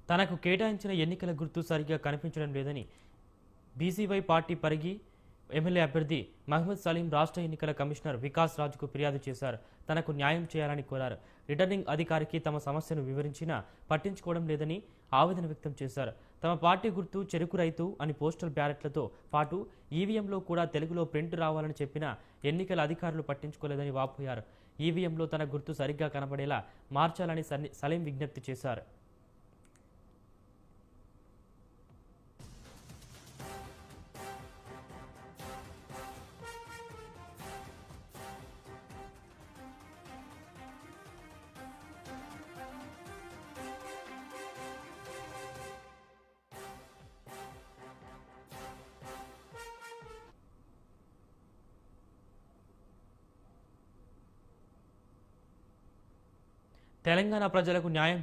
తనకు కేటాయించిన ఎన్నికల గుర్తు సరిగ్గా కనిపించడం లేదని బీసీవై పార్టీ పరిగి ఎమ్మెల్యే అభ్యర్థి మహమ్మద్ సలీం రాష్ట్ర ఎన్నికల కమిషనర్ వికాస్ రాజుకు ఫిర్యాదు చేశారు. తనకు న్యాయం చేయాలని కోరారు. రిటర్నింగ్ అధికారికి తమ సమస్యను వివరించినా పట్టించుకోవడం లేదని ఆవేదన వ్యక్తం చేశారు. తమ పార్టీ గుర్తు చెరుకు రైతు అని పోస్టల్ బ్యాలెట్లతో పాటు ఈవీఎంలో కూడా తెలుగులో ప్రింట్ రావాలని చెప్పినా ఎన్నికల అధికారులు పట్టించుకోలేదని వాపోయారు. ఈవీఎంలో తన గుర్తు సరిగ్గా కనబడేలా మార్చాలని సలీం విజ్ఞప్తి చేశారు. తెలంగాణ ప్రజలకు న్యాయం